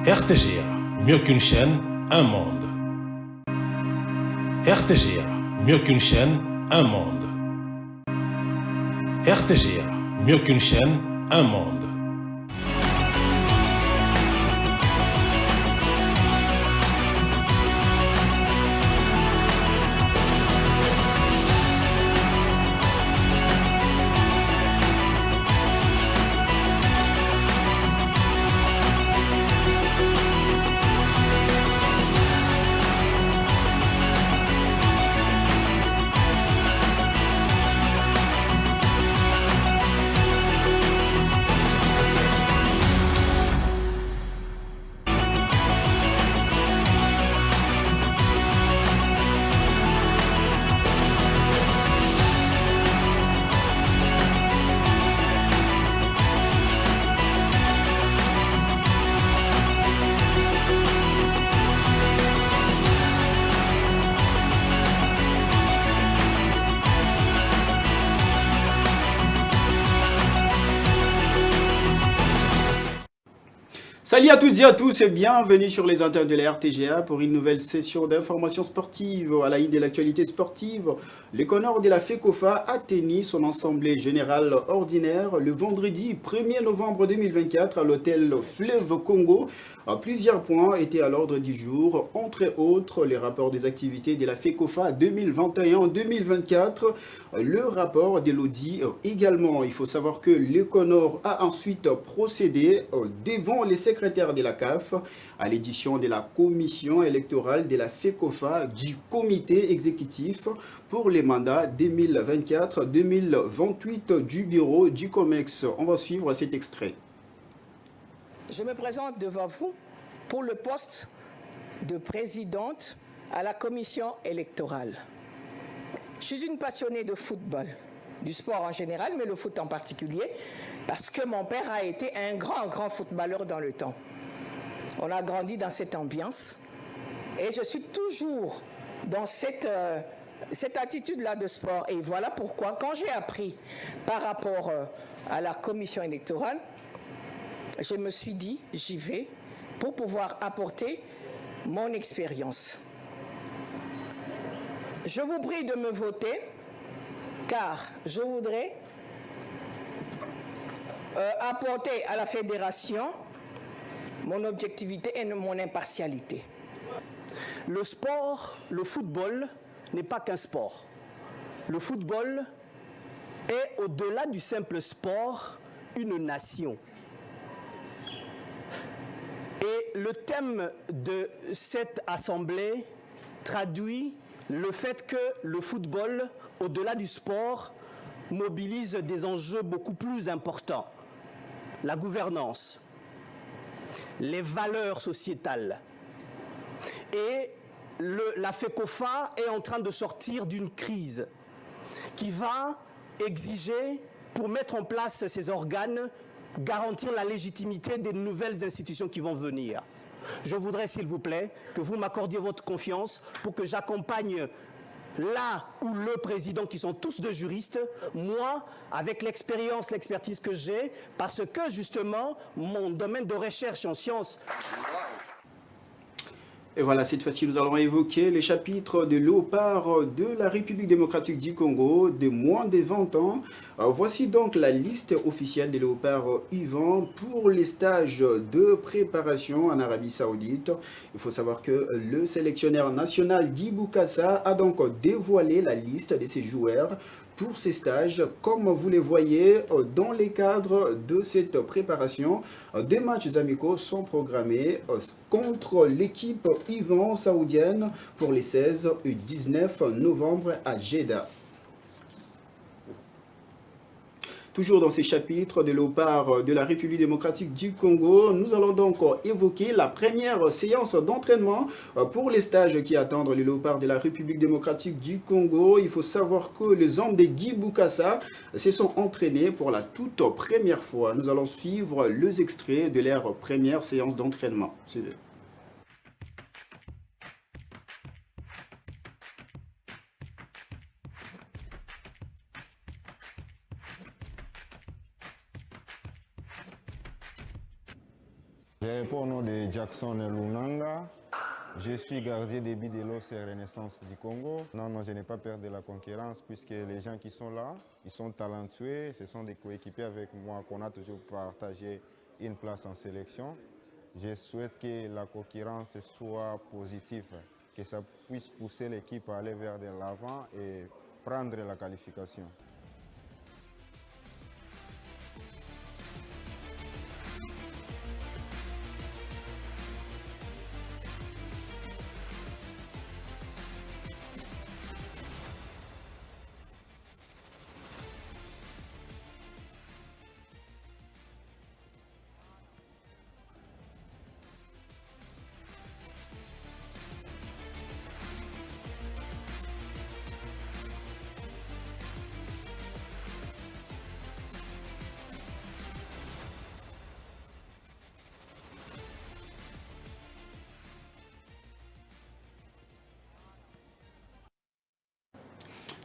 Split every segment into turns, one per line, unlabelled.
RTGA, mieux qu'une chaîne, un monde. RTGA, mieux qu'une chaîne, un monde. RTGA, mieux qu'une chaîne, un monde.
Salut à toutes et à tous et bienvenue sur les antennes de la RTGA pour une nouvelle session d'information sportive. À la ligne de l'actualité sportive, le Connor de la FECOFA a tenu son assemblée générale ordinaire le vendredi 1er novembre 2024 à l'hôtel Fleuve Congo. Plusieurs points étaient à l'ordre du jour, entre autres les rapports des activités de la FECOFA 2021-2024, le rapport de l'Audi également. Il faut savoir que le Connor a ensuite procédé devant les secrétaires de la CAF à l'édition de la commission électorale de la FECOFA du comité exécutif pour les mandats 2024-2028 du bureau du COMEX. On va suivre cet extrait.
Je me présente devant vous pour le poste de présidente à la commission électorale. Je suis une passionnée de football, du sport en général, mais le foot en particulier, parce que mon père a été un grand footballeur dans le temps. On a grandi dans cette ambiance et je suis toujours dans cette attitude-là de sport. Et voilà pourquoi, quand j'ai appris par rapport à la commission électorale, je me suis dit, j'y vais pour pouvoir apporter mon expérience. Je vous prie de me voter, car je voudrais apporter à la fédération mon objectivité et mon impartialité.
Le sport, le football, n'est pas qu'un sport. Le football est, au-delà du simple sport, une nation. Et le thème de cette assemblée traduit le fait que le football, au-delà du sport, mobilise des enjeux beaucoup plus importants. La gouvernance, les valeurs sociétales. Et la FECOFA est en train de sortir d'une crise qui va exiger, pour mettre en place ces organes, garantir la légitimité des nouvelles institutions qui vont venir. Je voudrais, s'il vous plaît, que vous m'accordiez votre confiance pour que j'accompagne là où le président, qui sont tous deux juristes, moi, avec l'expérience, l'expertise que j'ai, parce que justement, mon domaine de recherche en sciences...
Et voilà, cette fois-ci, nous allons évoquer les chapitres de léopards de la République démocratique du Congo de moins de 20 ans. Voici donc la liste officielle des léopards U20 pour les stages de préparation en Arabie Saoudite. Il faut savoir que le sélectionneur national Guy Boukassa a donc dévoilé la liste de ces joueurs pour ces stages. Comme vous les voyez dans les cadres de cette préparation, des matchs amicaux sont programmés contre l'équipe U20 saoudienne pour les 16 et 19 novembre à Jeddah. Toujours dans ces chapitres de léopards de la République démocratique du Congo, nous allons donc évoquer la première séance d'entraînement pour les stages qui attendent les léopards de la République démocratique du Congo. Il faut savoir que les hommes de Guy Boukassa se sont entraînés pour la toute première fois. Nous allons suivre les extraits de leur première séance d'entraînement.
Je réponds au nom de Jackson Lunanga. Je suis gardien des buts de l'OCR Renaissance du Congo. Non, je n'ai pas peur de la concurrence puisque les gens qui sont là, ils sont talentueux, ce sont des coéquipiers avec moi qu'on a toujours partagé une place en sélection. Je souhaite que la concurrence soit positive, que ça puisse pousser l'équipe à aller vers de l'avant et prendre la qualification.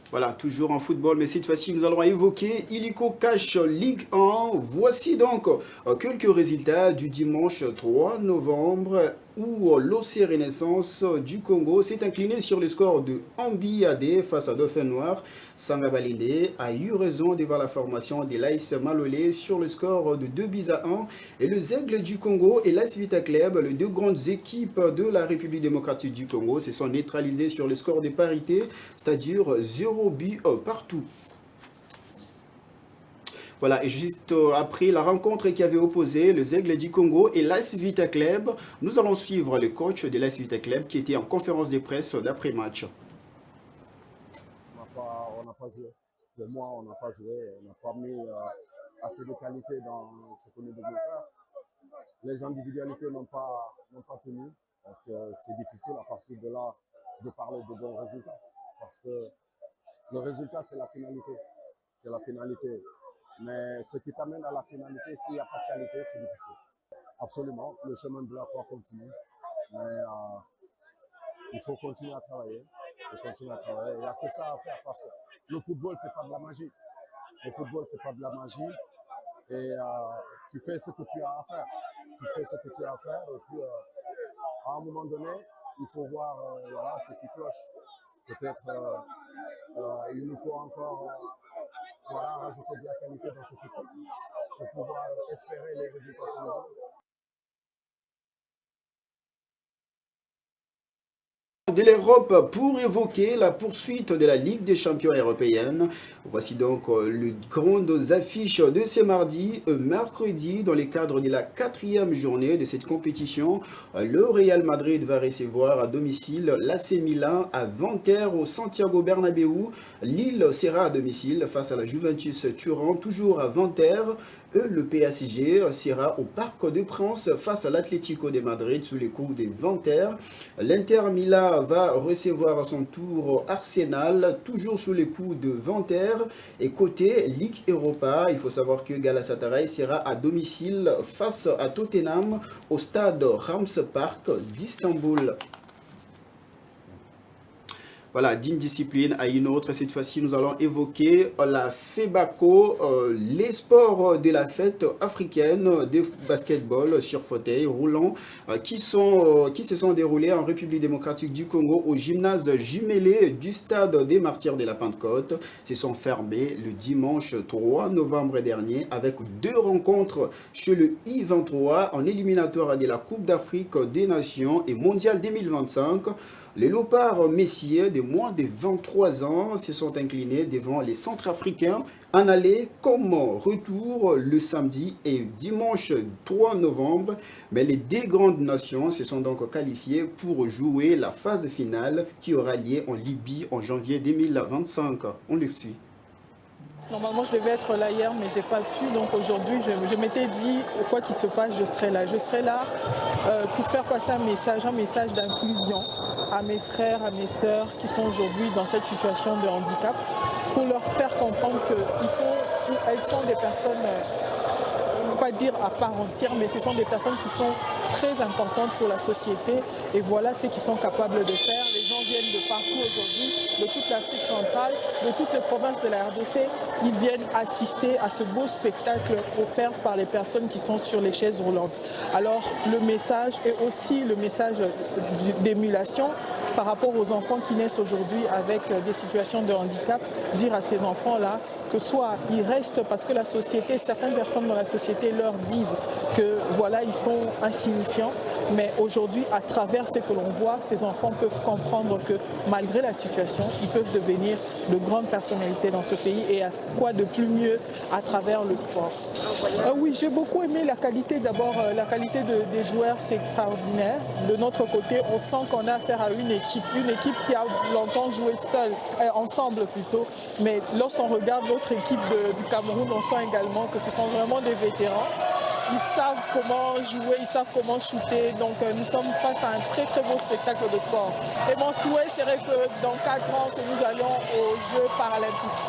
Voilà, toujours en football, mais cette fois-ci, nous allons évoquer Illico Cash Ligue 1. Voici donc quelques résultats du dimanche 3 novembre où l'OC Renaissance du Congo s'est incliné sur le score de Ambi AD face à Dauphin Noir. Sanga Balinde a eu raison devant la formation de l'AS Malolé sur le score de 2-1. Et le Zègle du Congo et l'AS Vita Club, les deux grandes équipes de la République démocratique du Congo, se sont neutralisées sur le score de parité, c'est-à-dire 0 but partout. Voilà, et juste après la rencontre qui avait opposé le Zègle du Congo et l'AS Vita Club, nous allons suivre le coach de l'AS Vita Club qui était en conférence de presse d'après-match.
On n'a pas joué. Pour moi, on n'a pas joué. On n'a pas mis assez de qualité dans ce qu'on est devenu faire. Les individualités n'ont pas tenu. Donc c'est difficile à partir de là de parler de bons résultats. Parce que le résultat, c'est la finalité. C'est la finalité. Mais ce qui t'amène à la finalité, s'il n'y a pas de qualité, c'est difficile. Absolument, le chemin de la croix continue. Mais il faut continuer à travailler. Il n'y a que ça à faire parce que le football, c'est pas de la magie. Le football, c'est pas de la magie. Et tu fais ce que tu as à faire. Et puis, à un moment donné, il faut voir voilà, ce qui cloche. Peut-être il nous faut encore rajouter de la qualité dans ce équipe pour pouvoir espérer les résultats que nous avons.
De l'Europe pour évoquer la poursuite de la Ligue des champions européenne. Voici donc les grandes affiches de ce mardi, mercredi, dans le cadre de la 4e journée de cette compétition. Le Real Madrid va recevoir à domicile l'AC Milan à 20h au Santiago Bernabéu. Lille sera à domicile face à la Juventus Turin, toujours à 20h. Le PSG sera au Parc des Princes face à l'Atlético de Madrid sous les coups des 20h. L'Inter Milan va recevoir à son tour Arsenal, toujours sous les coups de 20h. Et côté Ligue Europa, il faut savoir que Galatasaray sera à domicile face à Tottenham au stade Rams Park d'Istanbul. Voilà, d'une discipline à une autre, cette fois-ci, nous allons évoquer la FEBACO, les sports de la fête africaine de basketball sur fauteuil roulant qui se sont déroulés en République démocratique du Congo au gymnase jumelé du stade des Martyrs de la Pentecôte. Se sont fermés le dimanche 3 novembre dernier avec 2 rencontres chez le I-23 en éliminatoire de la Coupe d'Afrique des Nations et Mondial 2025. Les Léopards messieurs de moins de 23 ans se sont inclinés devant les Centrafricains en aller comme retour le samedi et dimanche 3 novembre. Mais les 2 grandes nations se sont donc qualifiées pour jouer la phase finale qui aura lieu en Libye en janvier 2025. On le suit.
Normalement, je devais être là hier, mais je n'ai pas pu. Donc aujourd'hui, je m'étais dit, quoi qu'il se passe, je serai là. Je serai là pour faire passer un message d'inclusion à mes frères, à mes sœurs qui sont aujourd'hui dans cette situation de handicap, pour leur faire comprendre qu'elles sont des personnes, pas dire à part entière, mais ce sont des personnes qui sont très importantes pour la société. Et voilà ce qu'ils sont capables de faire. Les gens viennent de partout aujourd'hui, de toute l'Afrique centrale, de toutes les provinces de la RDC. Ils viennent assister à ce beau spectacle offert par les personnes qui sont sur les chaises roulantes. Alors le message est aussi le message d'émulation par rapport aux enfants qui naissent aujourd'hui avec des situations de handicap, dire à ces enfants-là que soit ils restent parce que la société, certaines personnes dans la société leur disent que voilà, ils sont insignifiants, mais aujourd'hui, à travers ce que l'on voit, ces enfants peuvent comprendre que malgré la situation, ils peuvent devenir de grandes personnalités dans ce pays et à quoi de plus mieux à travers le sport. Oui, j'ai beaucoup aimé la qualité. D'abord, la qualité des joueurs, c'est extraordinaire. De notre côté, on sent qu'on a affaire à une équipe qui a longtemps joué seule, ensemble plutôt. Mais lorsqu'on regarde l'autre équipe du Cameroun, on sent également que ce sont vraiment des vétérans. Ils savent comment jouer, ils savent comment shooter. Donc nous sommes face à un très très beau spectacle de sport. Et mon souhait serait que dans 4 ans, que nous allions aux Jeux paralympiques.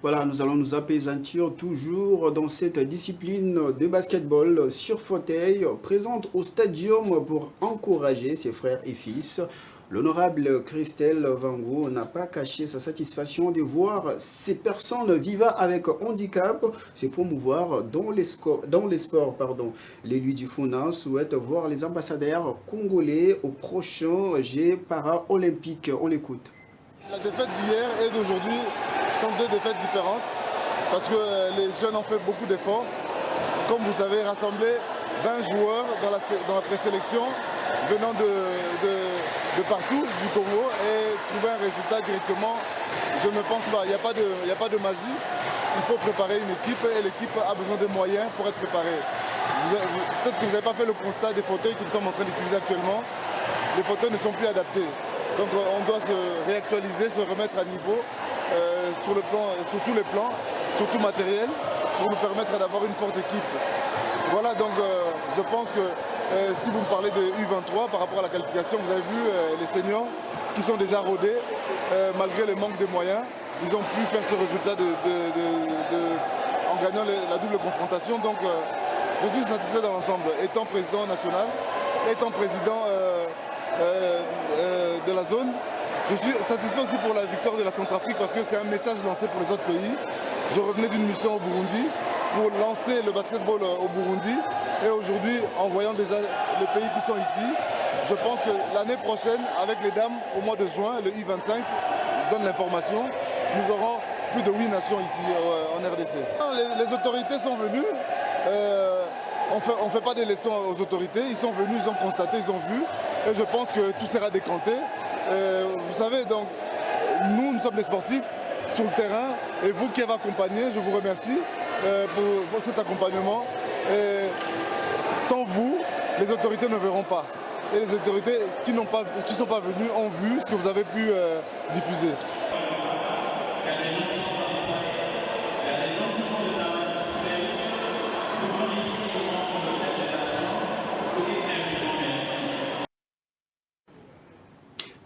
Voilà, nous allons nous apaisantir toujours dans cette discipline de basketball sur fauteuil, présente au stadium pour encourager ses frères et fils. L'honorable Christelle Vango n'a pas caché sa satisfaction de voir ces personnes vivant avec handicap se promouvoir dans les sports. L'élu du FUNA souhaite voir les ambassadeurs congolais au prochain Jeux paralympiques. On l'écoute.
La défaite d'hier et d'aujourd'hui sont 2 défaites différentes parce que les jeunes ont fait beaucoup d'efforts. Comme vous savez, rassembler 20 joueurs dans la présélection venant de partout du Congo et trouver un résultat directement, je ne pense pas. Il n'y a pas de magie. Il faut préparer une équipe et l'équipe a besoin de moyens pour être préparée. Peut-être que vous n'avez pas fait le constat des fauteuils que nous sommes en train d'utiliser actuellement. Les fauteuils ne sont plus adaptés. Donc on doit se réactualiser, se remettre à niveau sur tous les plans, surtout matériel, pour nous permettre d'avoir une forte équipe. Voilà, donc je pense que si vous me parlez de U23 par rapport à la qualification, vous avez vu les seniors qui sont déjà rodés, malgré le manque de moyens, ils ont pu faire ce résultat en gagnant la double confrontation. Donc je suis satisfait dans l'ensemble, étant président national, étant président de la zone. Je suis satisfait aussi pour la victoire de la Centrafrique parce que c'est un message lancé pour les autres pays. Je revenais d'une mission au Burundi pour lancer le basketball au Burundi. Et aujourd'hui, en voyant déjà les pays qui sont ici, je pense que l'année prochaine, avec les dames, au mois de juin, le U25, je donne l'information, nous aurons plus de 8 nations ici en RDC. Les autorités sont venues. On ne fait pas des leçons aux autorités. Ils sont venus, ils ont constaté, ils ont vu. Et je pense que tout sera décanté. Vous savez, donc, nous sommes des sportifs sur le terrain. Et vous qui avez accompagné, je vous remercie pour cet accompagnement. Et sans vous, les autorités ne verront pas. Et les autorités qui ne sont pas venues ont vu ce que vous avez pu diffuser.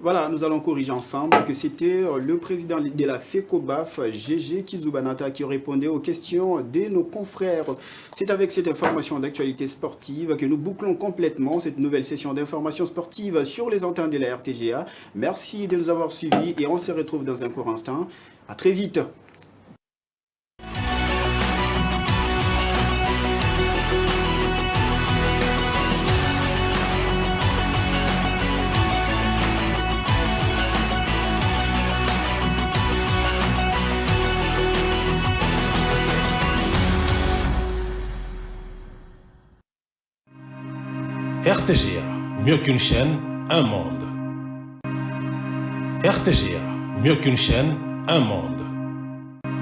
Voilà, nous allons corriger ensemble que c'était le président de la FECOBAF, Gégé Kizubanata, qui répondait aux questions de nos confrères. C'est avec cette information d'actualité sportive que nous bouclons complètement cette nouvelle session d'information sportive sur les antennes de la RTGA. Merci de nous avoir suivis et on se retrouve dans un court instant. À très vite.
RTGA, mieux qu'une chaîne, un monde. RTGA, mieux qu'une chaîne, un monde.